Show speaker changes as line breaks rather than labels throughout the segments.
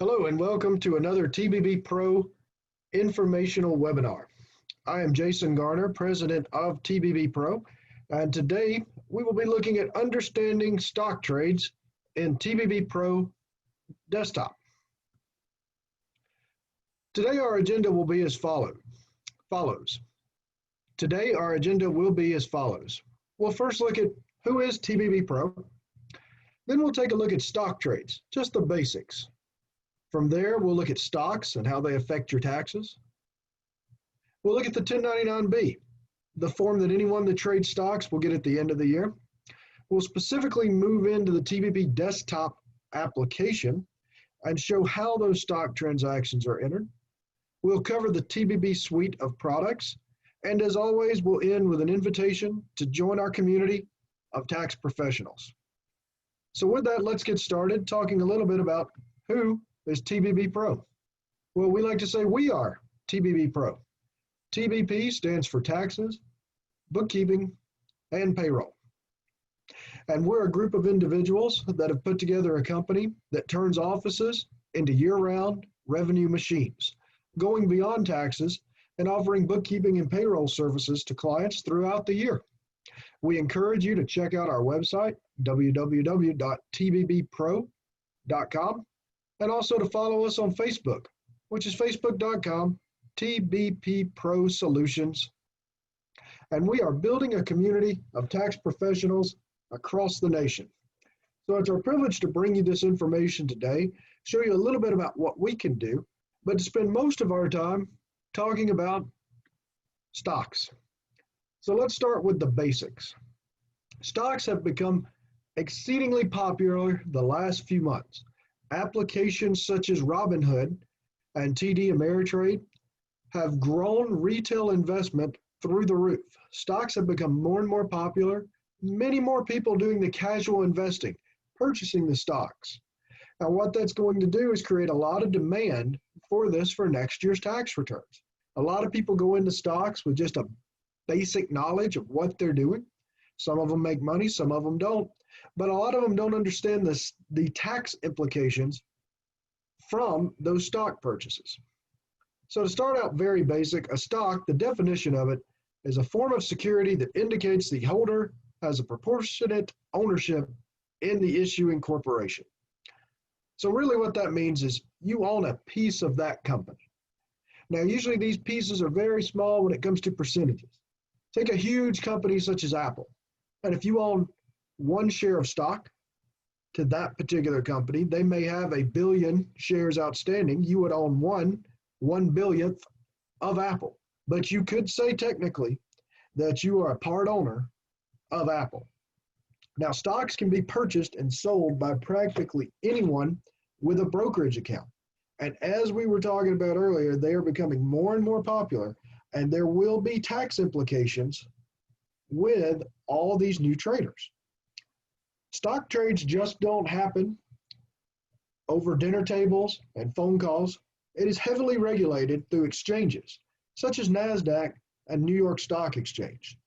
Hello and welcome to another TBP Pro informational webinar. I am Jason Garner, president of TBP Pro, and today we will be looking at understanding stock trades in TBP Pro Desktop. Today our agenda will be as follows. Today our agenda will be as follows. We'll first look at who is TBP Pro. Then we'll take a look at stock trades, just the basics. From there, we'll look at stocks and how they affect your taxes. We'll look at the 1099-B, the form that anyone that trades stocks will get at the end of the year. We'll specifically move into the TBP Desktop application and show how those stock transactions are entered. We'll cover the TBP suite of products. And as always, we'll end with an invitation to join our community of tax professionals. So with that, let's get started talking a little bit about who is TBP Pro. Well, we like to say we are TBP Pro. TBP stands for taxes, bookkeeping, and payroll. And we're a group of individuals that have put together a company that turns offices into year-round revenue machines, going beyond taxes and offering bookkeeping and payroll services to clients throughout the year. We encourage you to check out our website, www.tbppro.com, and also to follow us on Facebook, which is facebook.com TBP Pro Solutions. And we are building a community of tax professionals across the nation. So it's our privilege to bring you this information today, show you a little bit about what we can do, but to spend most of our time talking about stocks. So let's start with the basics. Stocks have become exceedingly popular the last few months. Applications such as Robinhood and TD Ameritrade have grown retail investment through the roof. Stocks have become more and more popular. Many more people doing the casual investing, purchasing the stocks. Now what that's going to do is create a lot of demand for this for next year's tax returns. A lot of people go into stocks with just a basic knowledge of what they're doing. Some of them make money, some of them don't. But a lot of them don't understand the tax implications from those stock purchases. So to start out very basic, a stock, the definition of it is a form of security that indicates the holder has a proportionate ownership in the issuing corporation. So really what that means is you own a piece of that company. Now usually these pieces are very small when it comes to percentages. Take a huge company such as Apple, and if you own one share of stock to that particular company, they may have 1 billion shares outstanding. You would own 1/1 billionth of Apple. But you could say technically that you are a part owner of Apple. Now, stocks can be purchased and sold by practically anyone with a brokerage account. And as we were talking about earlier, they are becoming more and more popular, and there will be tax implications with all these new traders. Stock trades just don't happen over dinner tables and phone calls. It is heavily regulated through exchanges, such as NASDAQ and New York Stock Exchange.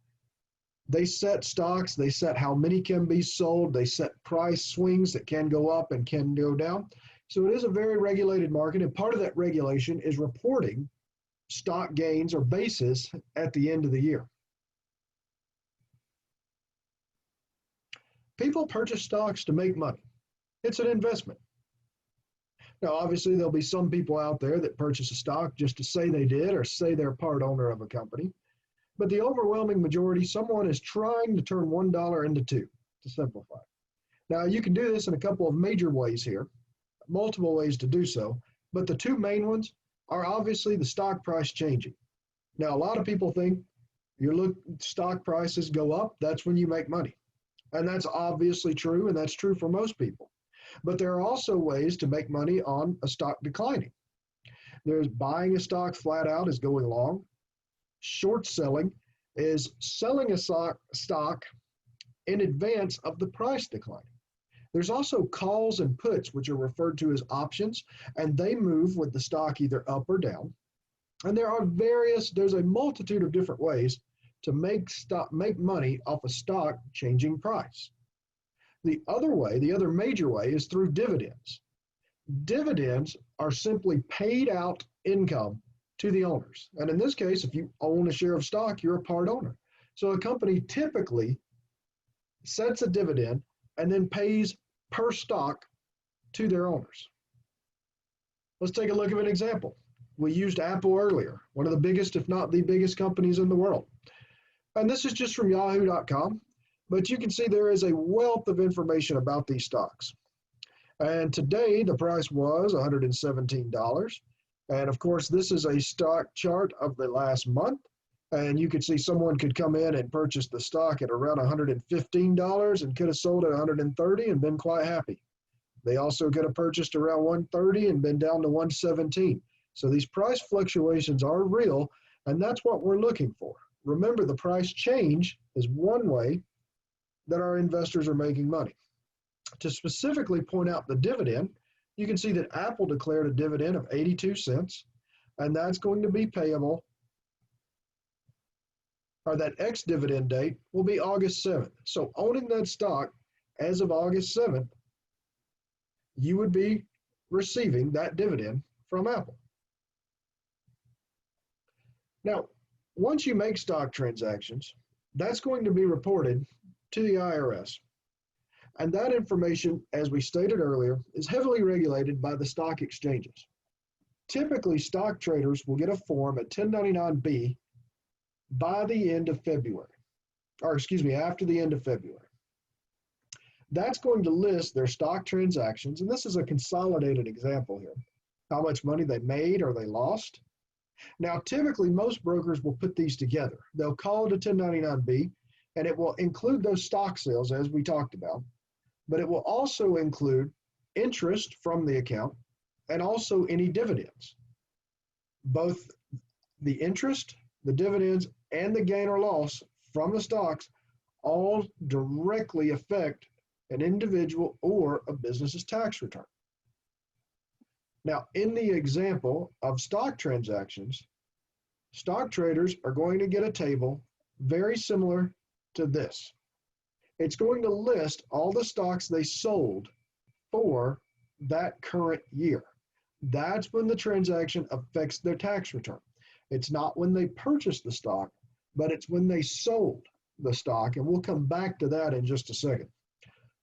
They set stocks, they set how many can be sold, they set price swings that can go up and can go down. So it is a very regulated market, and part of that regulation is reporting stock gains or basis at the end of the year. People purchase stocks to make money. It's an investment. Now, obviously, there'll be some people out there that purchase a stock just to say they did or say they're part owner of a company. But the overwhelming majority, someone is trying to turn $1 into $2, to simplify. Now, you can do this in a couple of major ways here, multiple ways to do so, but the two main ones are obviously the stock price changing. Now, a lot of people think stock prices go up, that's when you make money. And that's obviously true, and that's true for most people. But there are also ways to make money on a stock declining. There's buying a stock flat out is going long. Short selling is selling a stock in advance of the price declining. There's also calls and puts, which are referred to as options, and they move with the stock either up or down. And there's a multitude of different ways to make money off a stock changing price. The other major way is through dividends. Dividends are simply paid out income to the owners. And in this case, if you own a share of stock, you're a part owner. So a company typically sets a dividend and then pays per stock to their owners. Let's take a look at an example. We used Apple earlier, one of the biggest, if not the biggest companies in the world. And this is just from yahoo.com, but you can see there is a wealth of information about these stocks. And today the price was $117. And of course, this is a stock chart of the last month. And you could see someone could come in and purchase the stock at around $115 and could have sold at $130 and been quite happy. They also could have purchased around $130 and been down to $117. So these price fluctuations are real, and that's what we're looking for. Remember, the price change is one way that our investors are making money. To specifically point out the dividend, you can see that Apple declared a dividend of 82 cents, and that's going to be payable, or that ex-dividend date will be August 7th. So owning that stock as of August 7th, you would be receiving that dividend from Apple. Now, once you make stock transactions, that's going to be reported to the IRS. And that information, as we stated earlier, is heavily regulated by the stock exchanges. Typically, stock traders will get a form, a 1099-B, by the end of February, after the end of February. That's going to list their stock transactions, and this is a consolidated example here, how much money they made or they lost. Now, typically, most brokers will put these together. They'll call it a 1099-B, and it will include those stock sales, as we talked about, but it will also include interest from the account and also any dividends. Both the interest, the dividends, and the gain or loss from the stocks all directly affect an individual or a business's tax return. Now, in the example of stock transactions, stock traders are going to get a table very similar to this. It's going to list all the stocks they sold for that current year. That's when the transaction affects their tax return. It's not when they purchased the stock, but it's when they sold the stock, and we'll come back to that in just a second.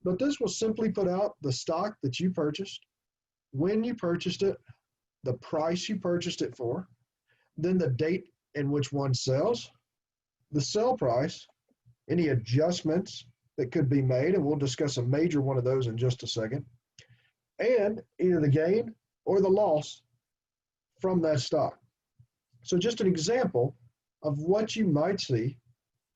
But this will simply put out the stock that you purchased, when you purchased it, the price you purchased it for, then the date in which one sells, the sell price, any adjustments that could be made, and we'll discuss a major one of those in just a second, and either the gain or the loss from that stock. So just an example of what you might see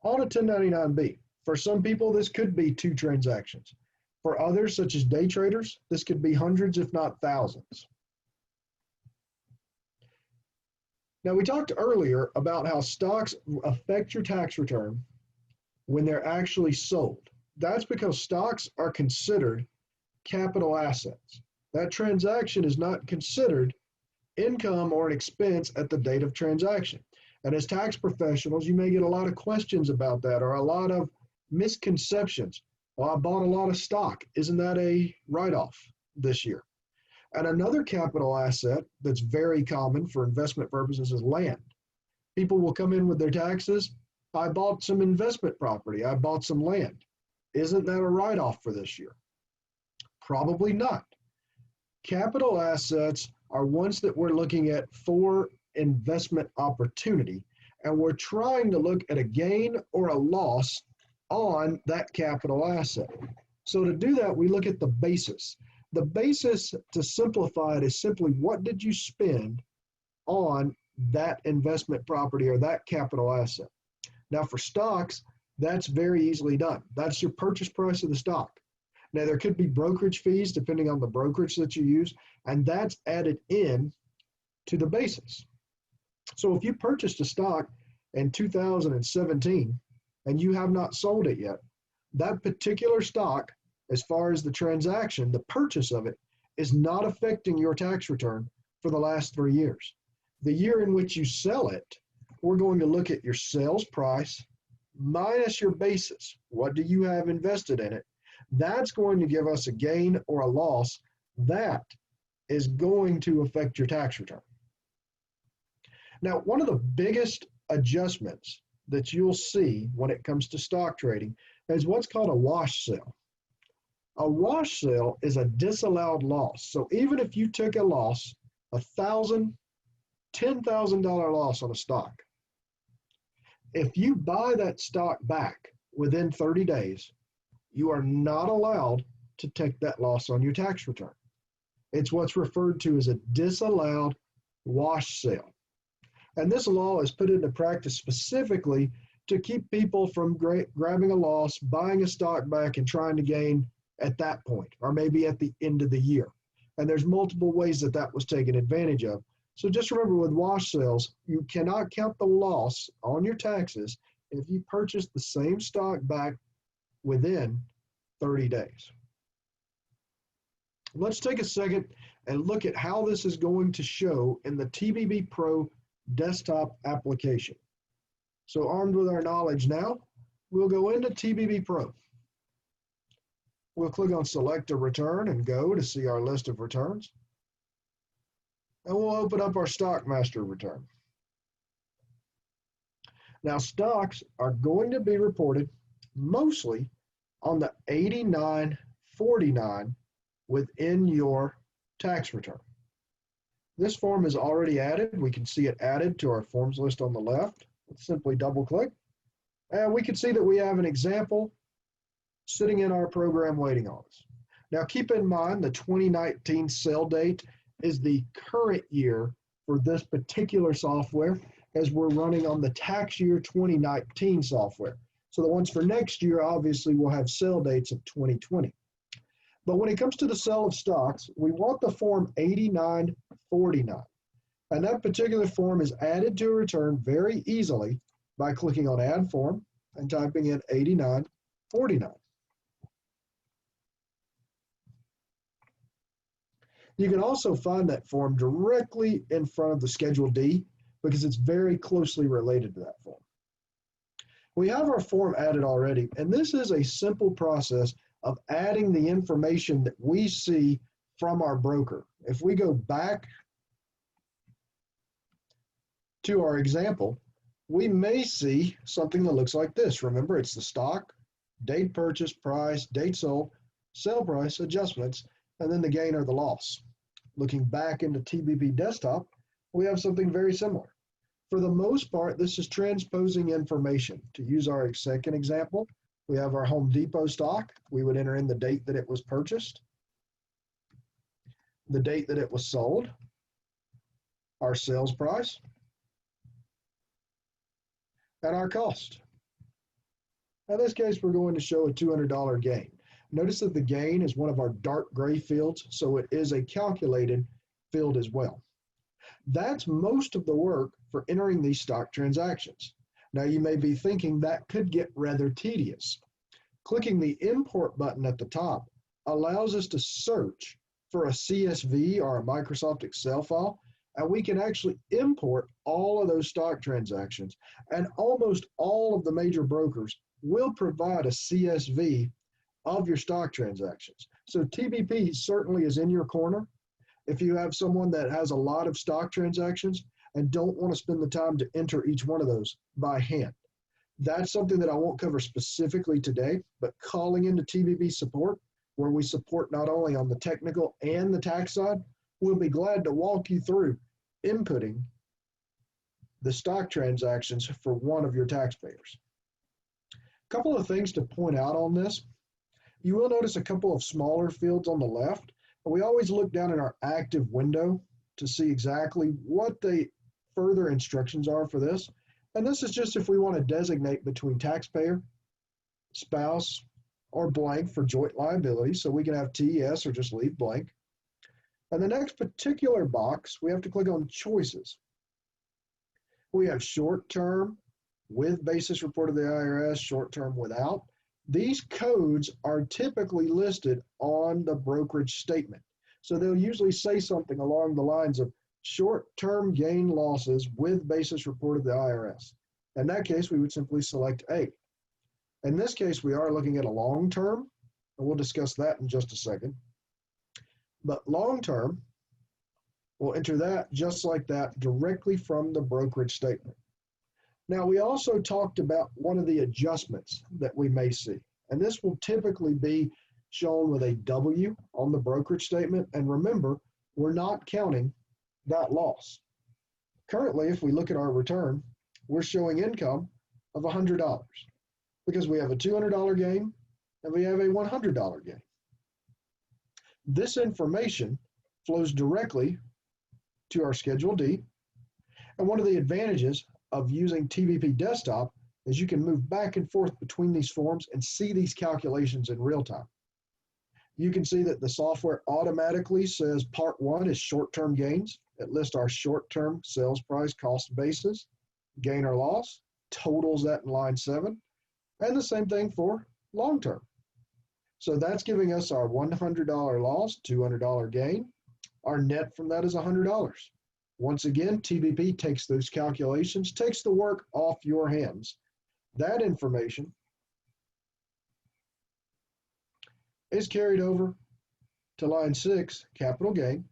on a 1099-B. For some people, this could be 2 transactions. For others, such as day traders, this could be hundreds, if not thousands. Now, we talked earlier about how stocks affect your tax return when they're actually sold. That's because stocks are considered capital assets. That transaction is not considered income or an expense at the date of transaction. And as tax professionals, you may get a lot of questions about that, or a lot of misconceptions. Well, I bought a lot of stock. Isn't that a write-off this year? And another capital asset that's very common for investment purposes is land. People will come in with their taxes. I bought some investment property. I bought some land. Isn't that a write-off for this year? Probably not. Capital assets are ones that we're looking at for investment opportunity, and we're trying to look at a gain or a loss on that capital asset. So to do that, we look at the basis. The basis, to simplify it, is simply what did you spend on that investment property or that capital asset. Now for stocks, that's very easily done. That's your purchase price of the stock. Now there could be brokerage fees depending on the brokerage that you use, and that's added in to the basis. So if you purchased a stock in 2017 and you have not sold it yet, that particular stock, as far as the transaction, the purchase of it, is not affecting your tax return for the last 3 years. The year in which you sell it, we're going to look at your sales price minus your basis. What do you have invested in it? That's going to give us a gain or a loss that is going to affect your tax return. Now, one of the biggest adjustments that you'll see when it comes to stock trading is what's called a wash sale. A wash sale is a disallowed loss. So even if you took a loss, $1,000, $10,000 loss on a stock, if you buy that stock back within 30 days, you are not allowed to take that loss on your tax return. It's what's referred to as a disallowed wash sale. And this law is put into practice specifically to keep people from grabbing a loss, buying a stock back, and trying to gain at that point, or maybe at the end of the year. And there's multiple ways that that was taken advantage of. So just remember, with wash sales, you cannot count the loss on your taxes if you purchase the same stock back within 30 days. Let's take a second and look at how this is going to show in the TBP Pro Desktop application. So armed with our knowledge now, we'll go into TBP Pro. We'll click on Select a Return and go to see our list of returns. And we'll open up our Stock Master return. Now, stocks are going to be reported mostly on the 8949 within your tax return. This form is already added. We can see it added to our forms list on the left. Let's simply double click. And we can see that we have an example sitting in our program waiting on us. Now keep in mind the 2019 sale date is the current year for this particular software, as we're running on the tax year 2019 software. So the ones for next year obviously will have sale dates of 2020. But when it comes to the sale of stocks, we want the form 8949. And that particular form is added to a return very easily by clicking on Add Form and typing in 8949. You can also find that form directly in front of the Schedule D because it's very closely related to that form. We have our form added already, and this is a simple process of adding the information that we see from our broker. If we go back to our example, we may see something that looks like this. Remember, it's the stock, date purchase, price, date sold, sale price, adjustments, and then the gain or the loss. Looking back into TBP Desktop, we have something very similar. For the most part, this is transposing information. To use our second example, we have our Home Depot stock. We would enter in the date that it was purchased, the date that it was sold, our sales price, and our cost. In this case, we're going to show a $200 gain. Notice that the gain is one of our dark gray fields, so it is a calculated field as well. That's most of the work for entering these stock transactions. Now you may be thinking that could get rather tedious. Clicking the import button at the top allows us to search for a CSV or a Microsoft Excel file, and we can actually import all of those stock transactions. And almost all of the major brokers will provide a CSV of your stock transactions. So TBP certainly is in your corner. If you have someone that has a lot of stock transactions and don't want to spend the time to enter each one of those by hand. That's something that I won't cover specifically today, but calling into TBP support, where we support not only on the technical and the tax side, we'll be glad to walk you through inputting the stock transactions for one of your taxpayers. A couple of things to point out on this. You will notice a couple of smaller fields on the left. We always look down in our active window to see exactly what the further instructions are for this. And this is just if we want to designate between taxpayer, spouse, or blank for joint liability. So we can have TES or just leave blank. And the next particular box, we have to click on choices. We have short term with basis report of the IRS, short term without. These codes are typically listed on the brokerage statement. So they'll usually say something along the lines of short-term gain losses with basis report of the IRS. In that case, we would simply select A. In this case, we are looking at a long-term, and we'll discuss that in just a second. But long-term, We'll enter that just like that directly from the brokerage statement. Now, we also talked about one of the adjustments that we may see, and this will typically be shown with a W on the brokerage statement. And remember, we're not counting that loss. Currently, if we look at our return, we're showing income of $100 because we have a $200 gain and we have a $100 gain. This information flows directly to our Schedule D. And one of the advantages of using TBP Desktop is you can move back and forth between these forms and see these calculations in real time. You can see that the software automatically says part 1 is short-term gains. It lists our short-term sales price cost basis, gain or loss, totals that in line 7, and the same thing for long-term. So that's giving us our $100 loss, $200 gain. Our net from that is $100. Once again, TBP takes those calculations, takes the work off your hands. That information is carried over to line 6, capital gain,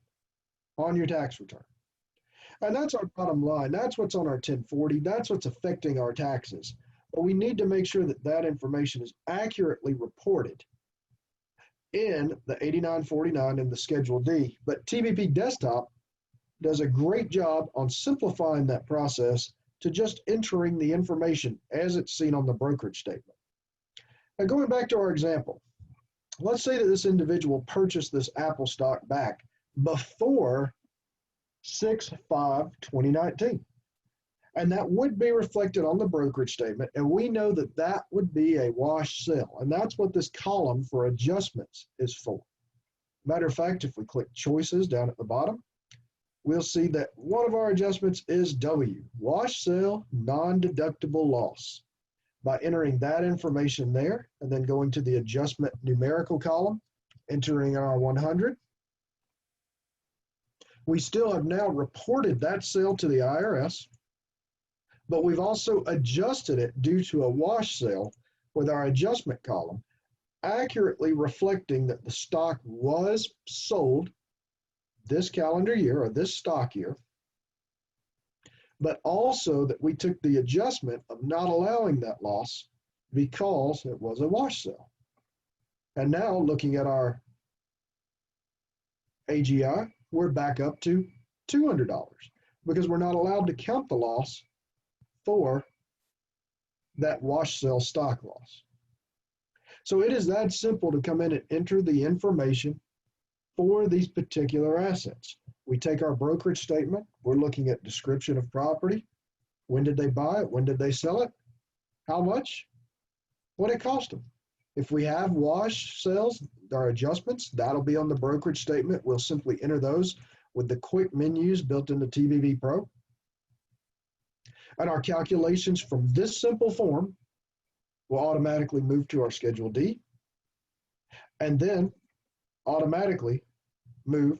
on your tax return. And that's our bottom line. That's what's on our 1040. That's what's affecting our taxes. But we need to make sure that that information is accurately reported in the 8949 and the Schedule D. But TBP Desktop does a great job on simplifying that process to just entering the information as it's seen on the brokerage statement. Now, going back to our example, let's say that this individual purchased this Apple stock back before 6/5/2019. And that would be reflected on the brokerage statement. And we know that that would be a wash sale. And that's what this column for adjustments is for. Matter of fact, if we click choices down at the bottom, we'll see that one of our adjustments is W, wash sale, non-deductible loss. By entering that information there and then going to the adjustment numerical column, entering our 100, we still have now reported that sale to the IRS, but we've also adjusted it due to a wash sale with our adjustment column, accurately reflecting that the stock was sold this calendar year or this stock year, but also that we took the adjustment of not allowing that loss because it was a wash sale. And now looking at our AGI, we're back up to $200 because we're not allowed to count the loss for that wash sale stock loss. So it is that simple to come in and enter the information for these particular assets. We take our brokerage statement, we're looking at description of property, when did they buy it, when did they sell it, how much, what it cost them. If we have wash sales, our adjustments, that'll be on the brokerage statement. We'll simply enter those with the quick menus built into TBP Pro. And our calculations from this simple form will automatically move to our Schedule D and then automatically move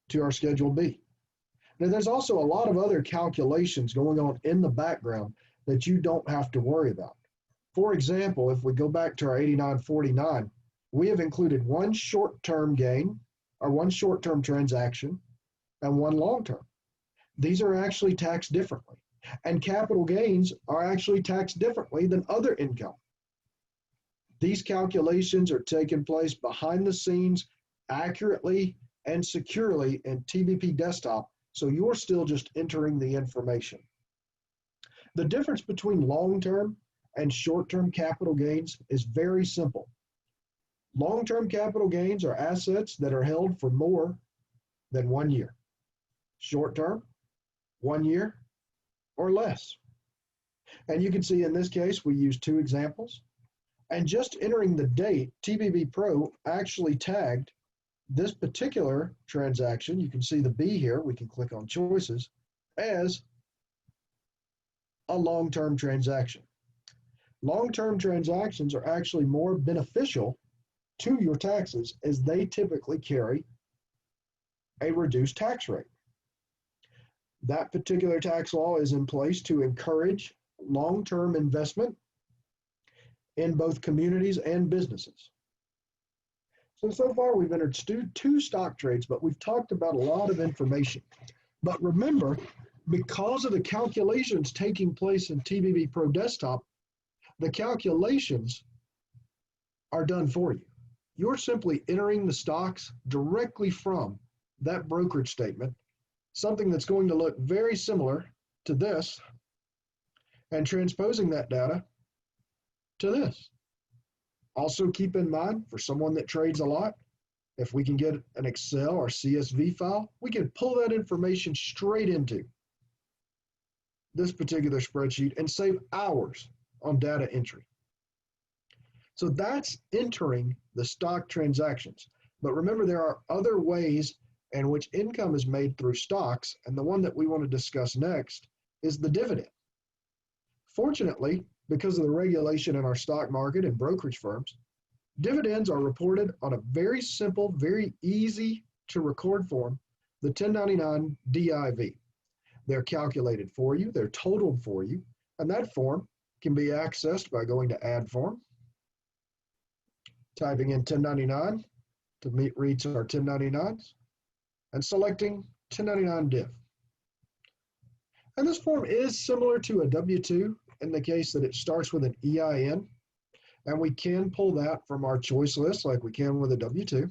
to our Schedule B. Now, there's also a lot of other calculations going on in the background that you don't have to worry about. For example, if we go back to our 8949, we have included one short-term gain or one short-term transaction and one long-term. These are actually taxed differently, and capital gains are actually taxed differently than other income. These calculations are taking place behind the scenes accurately and securely in TBP Desktop, so you're still just entering the information. The difference between long-term and short-term capital gains is very simple. Long-term capital gains are assets that are held for more than 1 year. Short-term, 1 year or less. And you can see in this case, we use 2 examples. And just entering the date, TBP Pro actually tagged this particular transaction. You can see the B here. We can click on choices as a long-term transaction. Long-term transactions are actually more beneficial to your taxes as they typically carry a reduced tax rate. That particular tax law is in place to encourage long-term investment in both communities and businesses. So far we've entered two stock trades, but we've talked about a lot of information. But remember, because of the calculations taking place in TBP Pro Desktop, the calculations are done for you. You're simply entering the stocks directly from that brokerage statement, something that's going to look very similar to this, and transposing that data to this. Also keep in mind, for someone that trades a lot, if we can get an Excel or CSV file, we can pull that information straight into this particular spreadsheet and save hours on data entry. So that's entering the stock transactions. But remember, there are other ways in which income is made through stocks, and the one that we want to discuss next is the dividend. Fortunately, because of the regulation in our stock market and brokerage firms, dividends are reported on a very simple, very easy to record form, the 1099 DIV. They're calculated for you, they're totaled for you, and that form can be accessed by going to Add Form, typing in 1099 to reach our 1099s, and selecting 1099 div. And this form is similar to a W-2 in the case that it starts with an EIN, and we can pull that from our choice list like we can with a W-2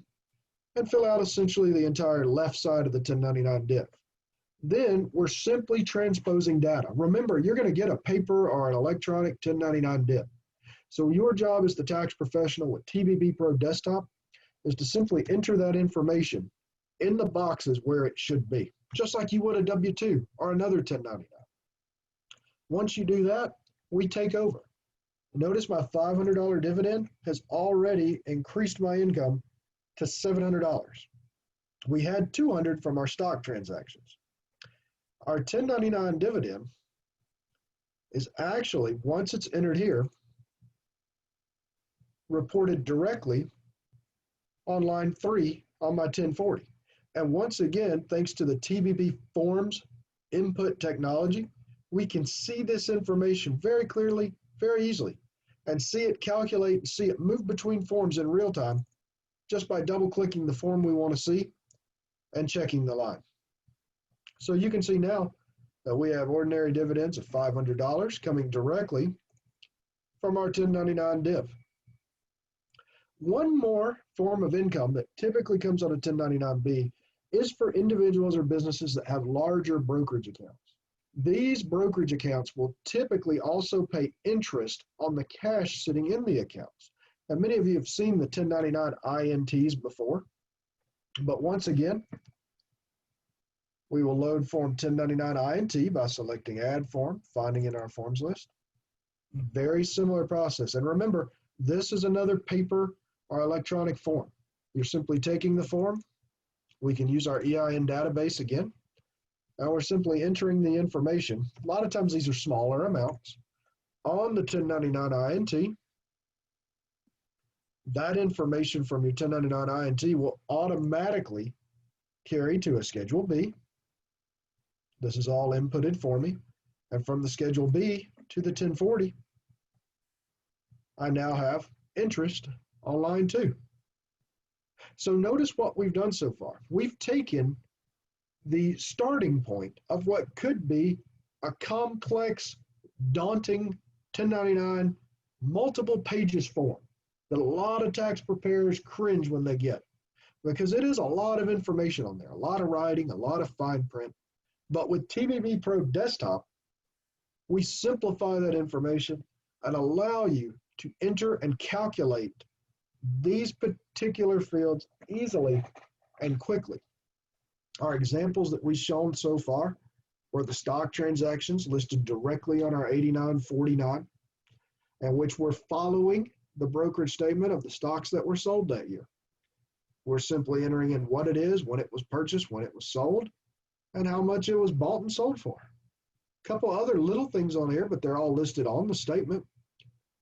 and fill out essentially the entire left side of the 1099 div. Then we're simply transposing data. Remember, you're going to get a paper or an electronic 1099 div. So your job as the tax professional with TBP Pro Desktop is to simply enter that information in the boxes where it should be, just like you would a W-2 or another 1099. Once you do that, we take over. Notice my $500 dividend has already increased my income to $700. We had $200 from our stock transactions. Our 1099 dividend is actually, once it's entered here, reported directly on line 3 on my 1040. And once again, thanks to the TBP Forms input technology, we can see this information very clearly, very easily, and see it calculate and see it move between forms in real time just by double clicking the form we want to see and checking the line. So you can see now that we have ordinary dividends of $500 coming directly from our 1099 div. One more form of income that typically comes on a 1099-B is for individuals or businesses that have larger brokerage accounts. These brokerage accounts will typically also pay interest on the cash sitting in the accounts. And many of you have seen the 1099 INTs before, but once again, we will load form 1099 INT by selecting Add Form, finding in our forms list. Very similar process. And remember, this is another paper or electronic form. You're simply taking the form. We can use our EIN database again. And we're simply entering the information. A lot of times these are smaller amounts on the 1099 INT. That information from your 1099 INT will automatically carry to a Schedule B. This is all inputted for me. And from the Schedule B to the 1040, I now have interest on line 2. So notice what we've done so far. We've taken the starting point of what could be a complex, daunting 1099, multiple pages form that a lot of tax preparers cringe when they get, because it is a lot of information on there, a lot of writing, a lot of fine print. But with TBP Pro Desktop, we simplify that information and allow you to enter and calculate these particular fields easily and quickly. Our examples that we've shown so far were the stock transactions listed directly on our 8949, and which were following the brokerage statement of the stocks that were sold that year. We're simply entering in what it is, when it was purchased, when it was sold, and how much it was bought and sold for. A couple other little things on here, but they're all listed on the statement.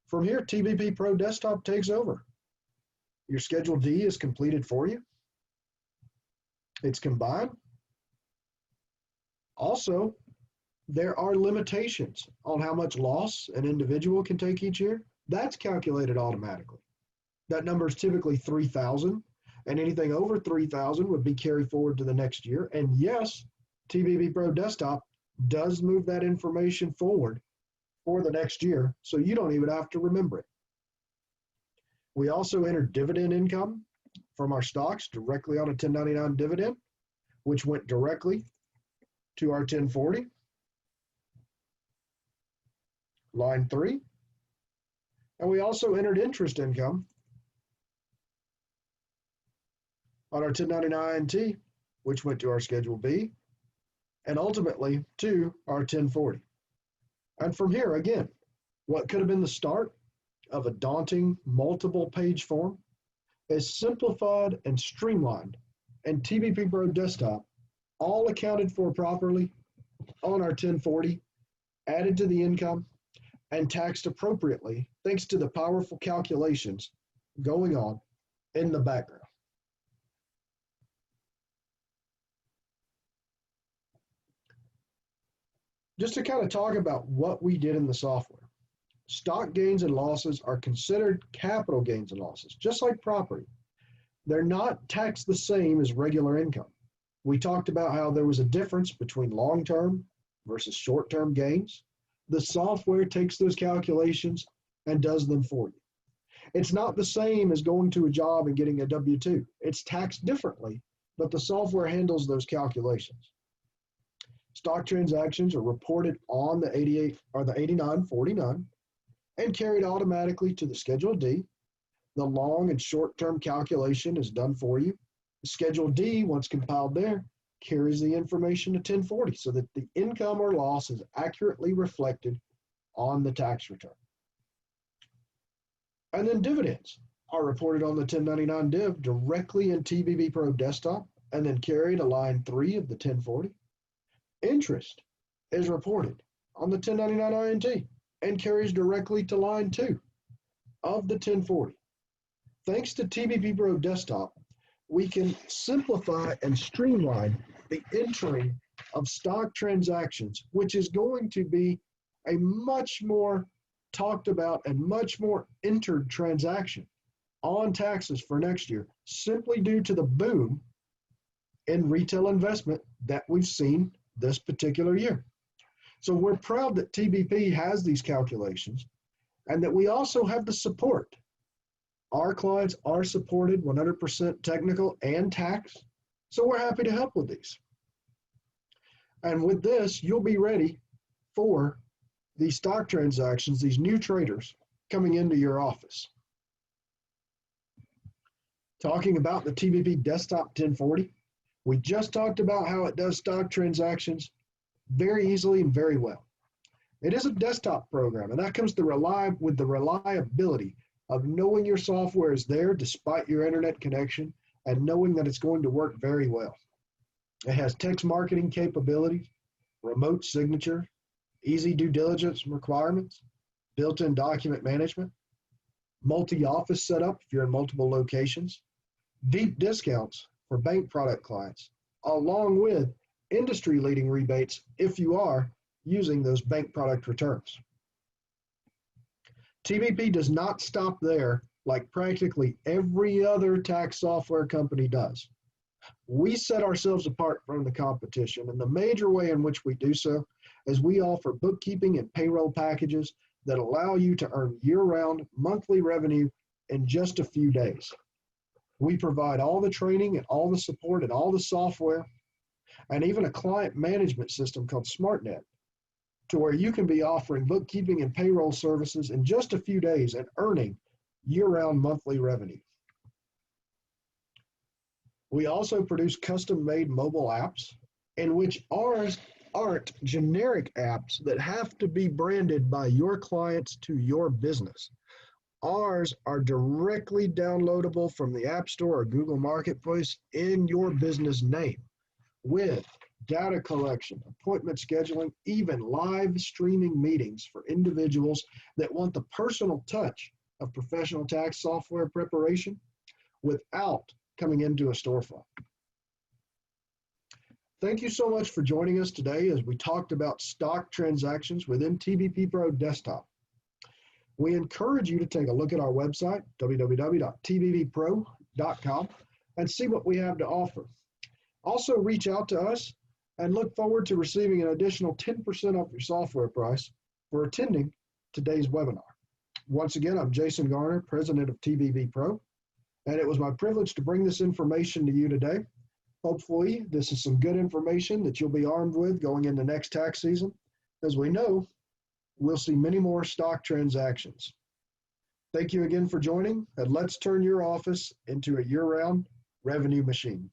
From here, TBP Pro Desktop takes over. Your Schedule D is completed for you. It's combined. Also, there are limitations on how much loss an individual can take each year. That's calculated automatically. That number is typically 3,000. and anything over 3,000 would be carried forward to the next year. And yes, TBP Pro Desktop does move that information forward for the next year, so you don't even have to remember it. We also entered dividend income from our stocks directly on a 1099 dividend, which went directly to our 1040. Line 3. And we also entered interest income on our 1099-T, which went to our Schedule B, and ultimately to our 1040. And from here, again, what could have been the start of a daunting multiple page form is simplified and streamlined, and TBP Pro Desktop, all accounted for properly on our 1040, added to the income, and taxed appropriately thanks to the powerful calculations going on in the background. Just to kind of talk about what we did in the software. Stock gains and losses are considered capital gains and losses, just like property. They're not taxed the same as regular income. We talked about how there was a difference between long-term versus short-term gains. The software takes those calculations and does them for you. It's not the same as going to a job and getting a W-2. It's taxed differently, but the software handles those calculations. Stock transactions are reported on the 88 or the 8949 and carried automatically to the Schedule D. The long and short-term calculation is done for you. The Schedule D, once compiled there, carries the information to 1040 so that the income or loss is accurately reflected on the tax return. And then dividends are reported on the 1099 div directly in TBP Pro Desktop and then carried to line 3 of the 1040. Interest is reported on the 1099 INT and carries directly to line 2 of the 1040. Thanks to TBP Pro Desktop, we can simplify and streamline the entering of stock transactions, which is going to be a much more talked about and much more entered transaction on taxes for next year, simply due to the boom in retail investment that we've seen this particular year. So we're proud that TBP has these calculations and that we also have the support. Our clients are supported 100% technical and tax, so we're happy to help with these. And with this, you'll be ready for these stock transactions, these new traders coming into your office. Talking about the TBP Desktop 1040, we just talked about how it does stock transactions very easily and very well. It is a desktop program, and that comes to with the reliability of knowing your software is there despite your internet connection and knowing that it's going to work very well. It has text marketing capabilities, remote signature, easy due diligence requirements, built-in document management, multi-office setup if you're in multiple locations, deep discounts for bank product clients, along with industry-leading rebates if you are using those bank product returns. TBP does not stop there like practically every other tax software company does. We set ourselves apart from the competition, and the major way in which we do so is we offer bookkeeping and payroll packages that allow you to earn year-round monthly revenue in just a few days. We provide all the training and all the support and all the software and even a client management system called SmartNet to where you can be offering bookkeeping and payroll services in just a few days and earning year-round monthly revenue. We also produce custom-made mobile apps in which ours aren't generic apps that have to be branded by your clients to your business. Ours are directly downloadable from the App Store or Google Marketplace in your business name with data collection, appointment scheduling, even live streaming meetings for individuals that want the personal touch of professional tax software preparation without coming into a storefront. Thank you so much for joining us today as we talked about stock transactions within TBP Pro Desktop. We encourage you to take a look at our website, www.tbppro.com, and see what we have to offer. Also, reach out to us and look forward to receiving an additional 10% off your software price for attending today's webinar. Once again, I'm Jason Garner, president of TBP Pro, and it was my privilege to bring this information to you today. Hopefully, this is some good information that you'll be armed with going into next tax season. As we know, we'll see many more stock transactions. Thank you again for joining, and let's turn your office into a year-round revenue machine.